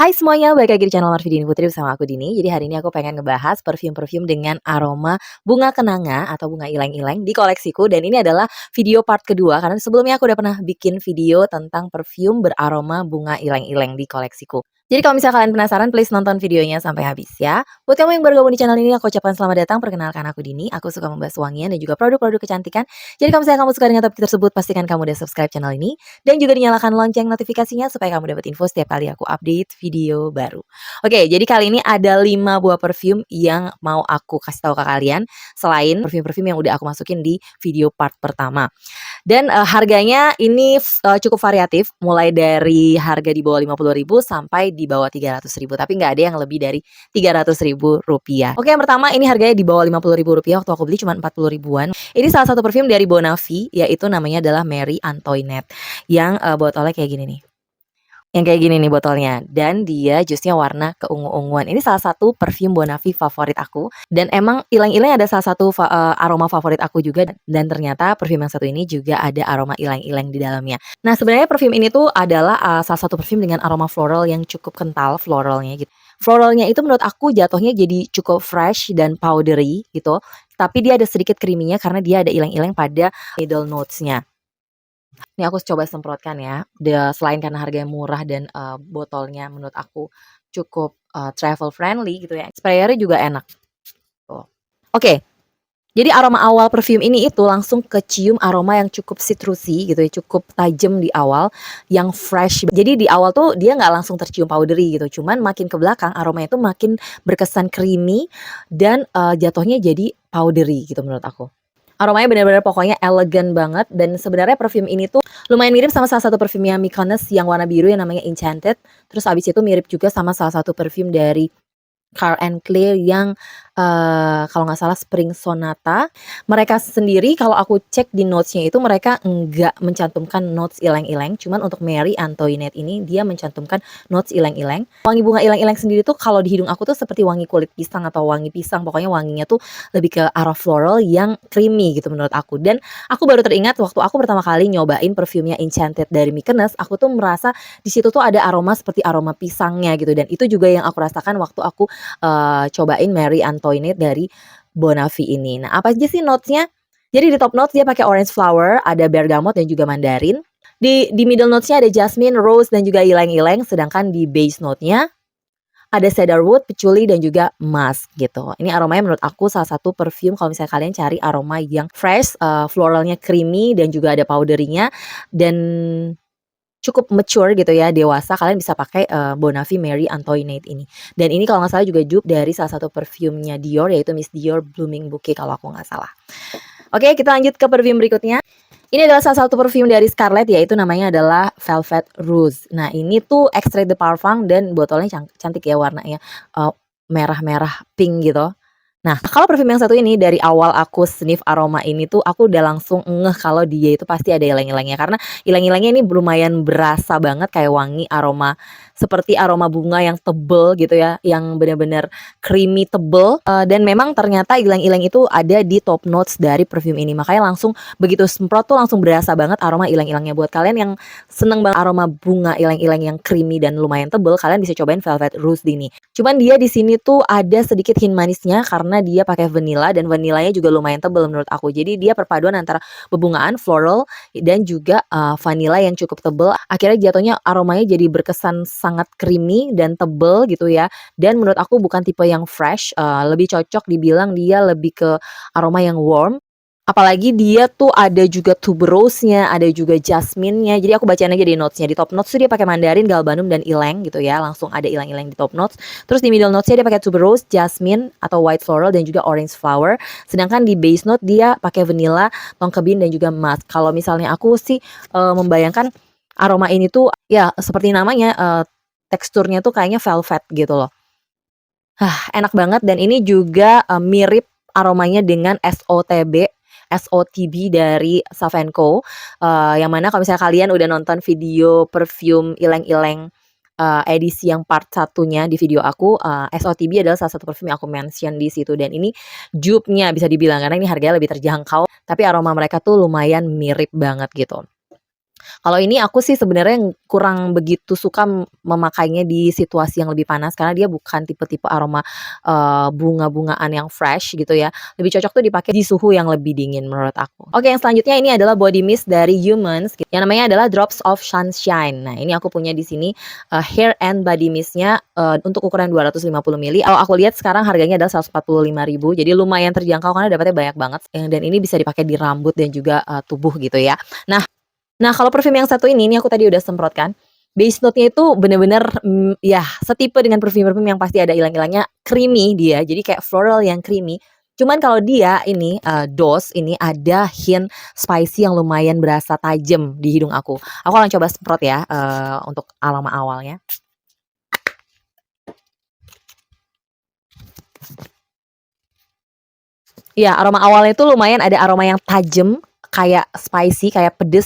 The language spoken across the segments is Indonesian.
Hai semuanya, balik lagi di channel Marvidini Putri bersama aku Dini. Jadi hari ini aku pengen ngebahas perfume-perfume dengan aroma bunga kenanga atau bunga ileng-ileng di koleksiku. Dan ini adalah video part kedua, karena sebelumnya aku udah pernah bikin video tentang perfume beraroma bunga ileng-ileng di koleksiku. Jadi kalau misalnya kalian penasaran, please nonton videonya sampai habis ya. Buat kamu yang baru gabung di channel ini, aku ucapkan selamat datang. Perkenalkan aku Dini, aku suka membahas wangian dan juga produk-produk kecantikan. Jadi kalau misalnya kamu suka dengan topik tersebut, pastikan kamu udah subscribe channel ini. Dan juga dinyalakan lonceng notifikasinya supaya kamu dapat info setiap kali aku update video baru. Oke, jadi kali ini ada 5 buah perfume yang mau aku kasih tahu ke kalian. Selain perfume-perfume yang udah aku masukin di video part pertama. Dan harganya ini cukup variatif, mulai dari harga di bawah 50.000 sampai di bawah 300.000, tapi nggak ada yang lebih dari 300.000 rupiah. Oke, yang pertama ini harganya di bawah 50.000 rupiah, waktu aku beli cuma 40 ribuan. Ini salah satu perfume dari Bonavi, yaitu namanya adalah Marie Antoinette, yang botolnya kayak gini nih. Yang kayak gini nih botolnya, dan dia jusnya warna keungu-unguan. Ini salah satu perfume Bonavi favorit aku, dan emang ileng-ileng ada salah satu aroma favorit aku juga, dan ternyata perfume yang satu ini juga ada aroma ileng-ileng di dalamnya. Nah, sebenarnya perfume ini tuh adalah salah satu perfume dengan aroma floral yang cukup kental floralnya gitu. Floralnya itu menurut aku jatuhnya jadi cukup fresh dan powdery gitu, tapi dia ada sedikit creamy-nya karena dia ada ileng-ileng pada middle notes-nya. Ini aku coba semprotkan ya. Selain karena harganya murah dan botolnya menurut aku cukup travel friendly gitu ya. Sprayernya juga enak. Tuh. Oke, jadi aroma awal perfume ini itu langsung kecium aroma yang cukup citrusy gitu ya, cukup tajam di awal, yang fresh. Jadi di awal tuh dia nggak langsung tercium powdery gitu, cuman makin ke belakang aromanya itu makin berkesan creamy dan jatuhnya jadi powdery gitu menurut aku. Aromanya benar-benar pokoknya elegan banget, dan sebenarnya perfume ini tuh lumayan mirip sama salah satu perfumenya Mykonos yang warna biru yang namanya Enchanted. Terus abis itu mirip juga sama salah satu perfume dari Carl and Clear yang kalau nggak salah Spring Sonata. Mereka sendiri kalau aku cek di notes-nya itu mereka nggak mencantumkan notes ileng-ileng, cuman untuk Marie Antoinette ini dia mencantumkan notes ileng-ileng. Wangi bunga ileng-ileng sendiri tuh kalau di hidung aku tuh seperti wangi kulit pisang atau wangi pisang, pokoknya wanginya tuh lebih ke arah floral yang creamy gitu menurut aku. Dan aku baru teringat waktu aku pertama kali nyobain perfumenya Enchanted dari Mykonos, aku tuh merasa di situ tuh ada aroma seperti aroma pisangnya gitu, dan itu juga yang aku rasakan waktu aku cobain Marie Antoinette dari Bonavi ini. Nah, apa aja sih notes-nya? Jadi di top notes dia pakai orange flower, ada bergamot dan juga mandarin. Di middle notes-nya ada jasmine, rose dan juga ylang-ylang, sedangkan di base note-nya ada cedarwood, patchouli dan juga musk gitu. Ini aromanya menurut aku salah satu perfume kalau misalnya kalian cari aroma yang fresh, floralnya creamy dan juga ada powdery-nya dan cukup mature gitu ya, dewasa, kalian bisa pakai Bonavi Marie Antoinette ini. Dan ini kalau nggak salah juga dupe dari salah satu perfumenya Dior, yaitu Miss Dior Blooming Bouquet kalau aku nggak salah. Oke, kita lanjut ke perfume berikutnya. Ini adalah salah satu perfume dari Scarlett, yaitu namanya adalah Velvet Rose. Nah, ini tuh extrait de parfum dan botolnya cantik ya warnanya, merah-merah pink gitu. Nah, kalau perfume yang satu ini dari awal aku sniff aroma ini tuh aku udah langsung ngeh kalau dia itu pasti ada ylang-ylangnya, karena ylang-ylangnya ini lumayan berasa banget kayak wangi aroma seperti aroma bunga yang tebel gitu ya, yang benar-benar creamy tebel, dan memang ternyata ylang-ylang itu ada di top notes dari perfume ini. Makanya langsung begitu semprot tuh langsung berasa banget aroma ylang-ylangnya. Buat kalian yang seneng banget aroma bunga ylang-ylang yang creamy dan lumayan tebel, kalian bisa cobain Velvet Rose ini. Cuman dia di sini tuh ada sedikit hint manisnya karena dia pakai vanilla, dan vanilanya juga lumayan tebel menurut aku. Jadi dia perpaduan antara bebungaan, floral dan juga vanilla yang cukup tebel. Akhirnya jatuhnya aromanya jadi berkesan sangat creamy dan tebel gitu ya. Dan menurut aku bukan tipe yang fresh, lebih cocok dibilang dia lebih ke aroma yang warm. Apalagi dia tuh ada juga tuberose-nya, ada juga jasmine-nya. Jadi aku bacain aja di notes-nya. Di top notes tuh dia pakai mandarin, galbanum dan ylang gitu ya. Langsung ada ylang-ylang di top notes. Terus di middle notes-nya dia pakai tuberose, jasmine atau white floral dan juga orange flower. Sedangkan di base note dia pakai vanilla, tongkebin dan juga musk. Kalau misalnya aku sih membayangkan aroma ini tuh ya seperti namanya, teksturnya tuh kayaknya velvet gitu loh. Enak banget, dan ini juga mirip aromanya dengan SOTB dari Savenco, yang mana kalau misalnya kalian udah nonton video perfume ileng-ileng edisi yang part satunya di video aku, SOTB adalah salah satu perfume yang aku mention di situ, dan ini dupe-nya bisa dibilang karena ini harganya lebih terjangkau, tapi aroma mereka tuh lumayan mirip banget gitu. Kalau ini aku sih sebenarnya kurang begitu suka memakainya di situasi yang lebih panas karena dia bukan tipe-tipe aroma, bunga-bungaan yang fresh gitu ya. Lebih cocok tuh dipakai di suhu yang lebih dingin menurut aku. Oke, yang selanjutnya ini adalah body mist dari Humans yang namanya adalah Drops of Sunshine. Nah, ini aku punya di sini, hair and body mist-nya, untuk ukuran 250 mili. Kalau aku lihat sekarang harganya adalah 145.000, jadi lumayan terjangkau karena dapatnya banyak banget, dan ini bisa dipakai di rambut dan juga, tubuh gitu ya. Nah, kalau parfum yang satu ini aku tadi udah semprotkan, base note-nya itu bener-bener, ya setipe dengan parfum-parfum yang pasti ada ilang-ilangnya, creamy dia, jadi kayak floral yang creamy. Cuman kalau dia ini, Dose ini ada hint spicy yang lumayan berasa tajam di hidung aku. Aku akan coba semprot ya, untuk aroma awalnya. Iya, aroma awalnya itu lumayan ada aroma yang tajam, kayak spicy, kayak pedes.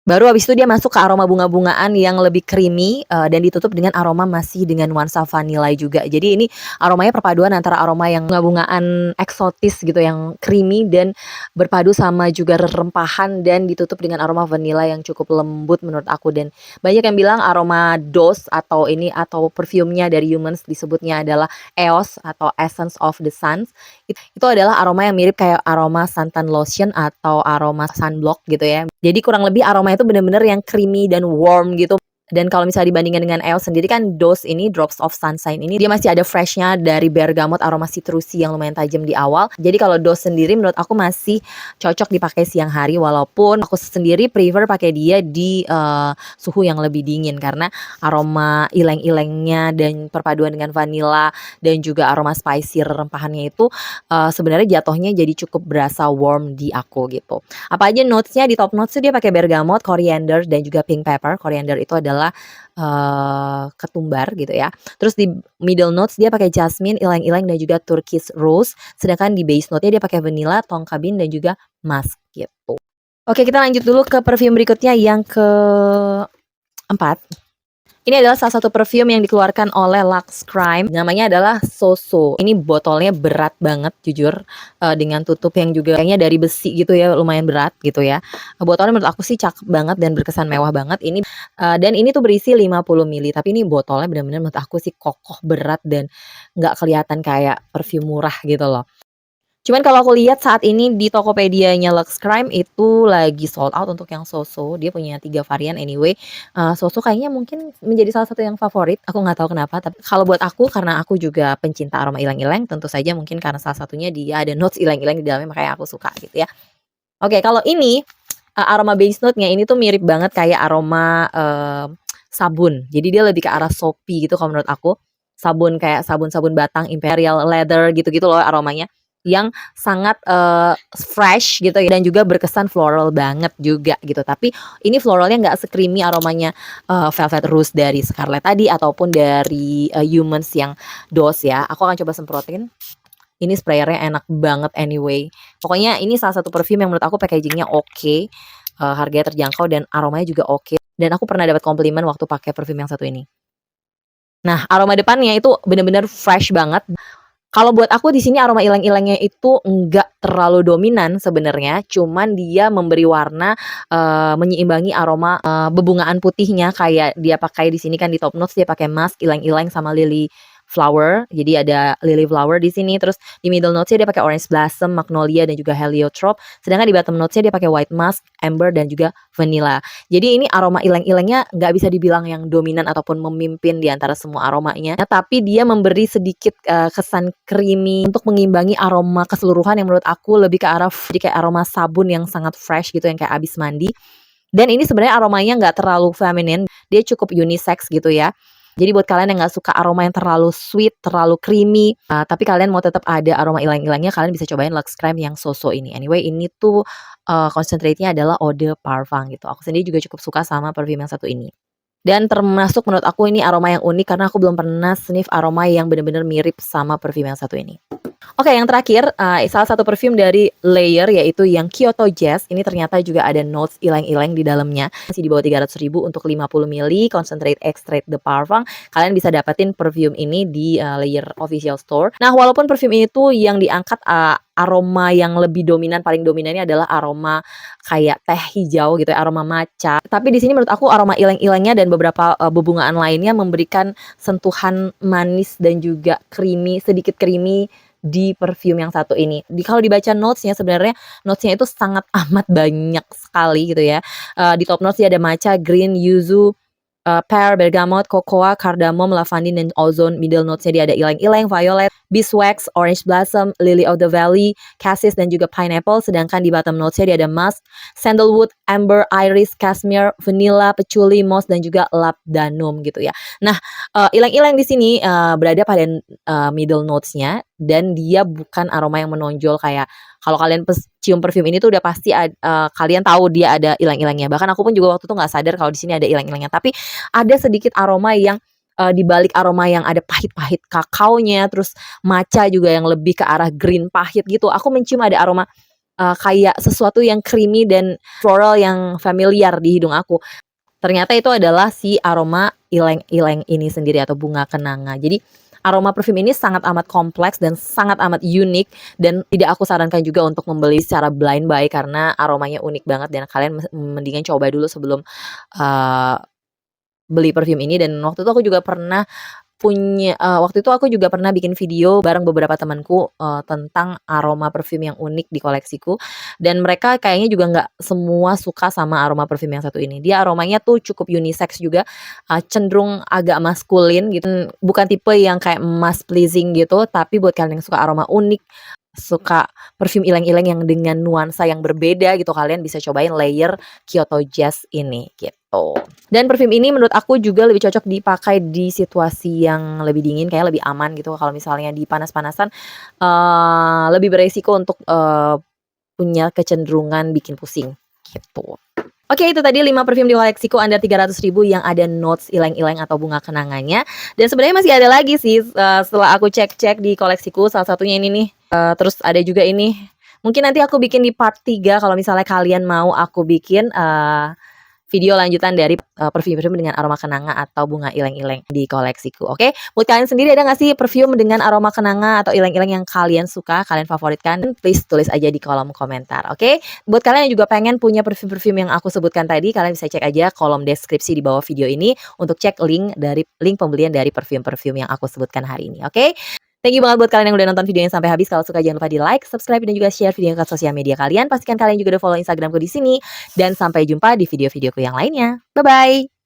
Baru habis itu dia masuk ke aroma bunga-bungaan yang lebih creamy, dan ditutup dengan aroma masih dengan nuansa vanila juga. Jadi ini aromanya perpaduan antara aroma yang bunga-bungaan eksotis gitu, yang creamy dan berpadu sama juga rempahan dan ditutup dengan aroma vanila yang cukup lembut menurut aku. Dan banyak yang bilang aroma Dose atau ini atau perfumnya dari Humans disebutnya adalah EOS atau Essence of the Sun. Itu adalah aroma yang mirip kayak aroma suntan lotion atau aroma sunblock gitu ya. Jadi kurang lebih aroma itu bener-bener yang creamy dan warm gitu. Dan kalau misalnya dibandingkan dengan EOS sendiri kan Dose ini Drops of Sunshine ini dia masih ada freshnya dari bergamot aroma citrusy yang lumayan tajam di awal. Jadi kalau Dose sendiri menurut aku masih cocok dipakai siang hari walaupun aku sendiri prefer pakai dia di suhu yang lebih dingin karena aroma ileng-ilengnya dan perpaduan dengan vanilla dan juga aroma spicy rempahannya itu sebenarnya jatuhnya jadi cukup berasa warm di aku gitu. Apa aja notes-nya, di top notes tuh dia pakai bergamot, coriander, dan juga pink pepper. Coriander itu adalah, ketumbar gitu ya. Terus di middle notes dia pakai jasmine, ylang-ylang, dan juga turquoise rose. Sedangkan di base note-nya dia pakai vanilla, tonka bean, dan juga musk gitu. Oke, kita lanjut dulu ke perfume berikutnya yang keempat. Ini adalah salah satu perfume yang dikeluarkan oleh Lux Crime, namanya adalah Soso. Ini botolnya berat banget jujur, dengan tutup yang juga kayaknya dari besi gitu ya, lumayan berat gitu ya. Botolnya menurut aku sih cakep banget dan berkesan mewah banget ini, dan ini tuh berisi 50 mili, tapi ini botolnya benar-benar menurut aku sih kokoh, berat, dan nggak kelihatan kayak perfume murah gitu loh. Cuman kalau aku lihat saat ini di Tokopedianya Lux Crime itu lagi sold out untuk yang Soso, dia punya 3 varian anyway, Soso kayaknya mungkin menjadi salah satu yang favorit, aku nggak tahu kenapa, tapi kalau buat aku karena aku juga pencinta aroma ilang-ilang, tentu saja mungkin karena salah satunya dia ada notes ilang-ilang di dalamnya makanya aku suka gitu ya. Oke, kalau ini, aroma base note-nya ini tuh mirip banget kayak aroma, sabun, jadi dia lebih ke arah soapy gitu kalau menurut aku, sabun kayak sabun-sabun batang Imperial Leather gitu-gitu loh aromanya yang sangat, fresh gitu ya dan juga berkesan floral banget juga gitu. Tapi ini floralnya nggak se-creamy aromanya, Velvet Rose dari Scarlett tadi ataupun dari, Humans yang Dose ya. Aku akan coba semprotin. Ini sprayernya enak banget anyway. Pokoknya ini salah satu perfume yang menurut aku packagingnya oke, harganya terjangkau dan aromanya juga oke. Dan aku pernah dapat komplimen waktu pakai perfume yang satu ini. Nah, aroma depannya itu bener-bener fresh banget. Kalau buat aku di sini aroma ilang-ilangnya itu enggak terlalu dominan sebenarnya, cuman dia memberi warna, menyeimbangi aroma, bebungaan putihnya kayak dia pakai di sini kan di top notes dia pakai musk, ilang-ilang, sama lily flower. Jadi ada lily flower di sini, terus di middle notes-nya dia pakai orange blossom, magnolia, dan juga heliotrope. Sedangkan di bottom notes-nya dia pakai white musk, amber, dan juga vanilla. Jadi ini aroma ilang-ilangnya nggak bisa dibilang yang dominan ataupun memimpin di antara semua aromanya, tapi dia memberi sedikit, kesan creamy untuk mengimbangi aroma keseluruhan yang menurut aku lebih ke arah jadi kayak aroma sabun yang sangat fresh gitu yang kayak abis mandi. Dan ini sebenarnya aromanya nggak terlalu feminine, dia cukup unisex gitu ya. Jadi buat kalian yang nggak suka aroma yang terlalu sweet, terlalu creamy, tapi kalian mau tetap ada aroma ilang-ilangnya, kalian bisa cobain Lux Crème yang Soso ini. Anyway, ini tuh, concentrate-nya adalah eau de parfum gitu. Aku sendiri juga cukup suka sama perfume yang satu ini. Dan termasuk menurut aku ini aroma yang unik karena aku belum pernah sniff aroma yang bener-bener mirip sama perfume yang satu ini. Oke, yang terakhir, salah satu perfume dari Layer yaitu yang Kyoto Jazz, ini ternyata juga ada notes ileng-ileng di dalamnya, masih di bawah 300.000 untuk 50 mili concentrate extract de parfum. Kalian bisa dapetin perfume ini di, Layer official store. Nah, walaupun perfume ini tuh yang diangkat, aroma yang lebih dominan, paling dominannya adalah aroma kayak teh hijau gitu ya, aroma matcha. Tapi di sini menurut aku aroma ileng-ilengnya dan beberapa, bebungaan lainnya memberikan sentuhan manis dan juga creamy, sedikit creamy di perfume yang satu ini. Kalau dibaca notes-nya sebenarnya notes-nya itu sangat amat banyak sekali gitu ya. Di top notes dia ada matcha, green, yuzu, pear, bergamot, cocoa, cardamom, lavandin, dan ozone. Middle notes-nya dia ada ylang-ylang, violet, beeswax, orange blossom, lily of the valley, cassis, dan juga pineapple. Sedangkan di bottom notes-nya dia ada musk, sandalwood, amber, iris, cashmere, vanilla, patchouli, moss, dan juga labdanum gitu ya. Nah, ylang-ylang di sini berada pada middle notes-nya dan dia bukan aroma yang menonjol kayak kalau kalian cium perfume ini tuh udah pasti kalian tahu dia ada ilang-ilangnya. Bahkan aku pun juga waktu itu nggak sadar kalau di sini ada ilang-ilangnya. Tapi ada sedikit aroma yang di balik aroma yang ada pahit-pahit kakaonya, terus matcha juga yang lebih ke arah green pahit gitu. Aku mencium ada aroma kayak sesuatu yang creamy dan floral yang familiar di hidung aku. Ternyata itu adalah si aroma ileng-ileng ini sendiri atau bunga kenanga. Jadi aroma parfum ini sangat amat kompleks dan sangat amat unik dan tidak aku sarankan juga untuk membeli secara blind buy karena aromanya unik banget dan kalian mendingan coba dulu sebelum, eee, beli parfum ini. Dan waktu itu aku juga pernah bikin video bareng beberapa temanku, tentang aroma parfum yang unik di koleksiku, dan mereka kayaknya juga nggak semua suka sama aroma parfum yang satu ini. Dia aromanya tuh cukup unisex juga, cenderung agak maskulin gitu, bukan tipe yang kayak mass pleasing gitu, tapi buat kalian yang suka aroma unik, suka parfum ileng-ileng yang dengan nuansa yang berbeda gitu, kalian bisa cobain Layer Kyoto Jazz ini, gitu. Dan parfum ini menurut aku juga lebih cocok dipakai di situasi yang lebih dingin, kayak lebih aman gitu. Kalau misalnya di panas-panasan, lebih beresiko untuk, punya kecenderungan bikin pusing, gitu. Oke, itu tadi 5 parfum di koleksiku under 300.000 yang ada notes ileng-ileng atau bunga kenangannya. Dan sebenarnya masih ada lagi sih, setelah aku cek-cek di koleksiku, salah satunya ini nih, terus ada juga ini. Mungkin nanti aku bikin di part 3 kalau misalnya kalian mau aku bikin, video lanjutan dari, perfume-perfume dengan aroma kenanga atau bunga ileng-ileng di koleksiku, oke? Buat kalian sendiri ada nggak sih perfume dengan aroma kenanga atau ileng-ileng yang kalian suka, kalian favoritkan? Please tulis aja di kolom komentar, oke? Buat kalian yang juga pengen punya perfume-perfume yang aku sebutkan tadi, kalian bisa cek aja kolom deskripsi di bawah video ini untuk cek link pembelian dari perfume-perfume yang aku sebutkan hari ini, oke? Thank you banget buat kalian yang udah nonton videonya sampai habis. Kalau suka jangan lupa di like, subscribe, dan juga share video ke sosial media kalian. Pastikan kalian juga udah follow Instagramku di sini. Dan sampai jumpa di video-videoku yang lainnya. Bye-bye!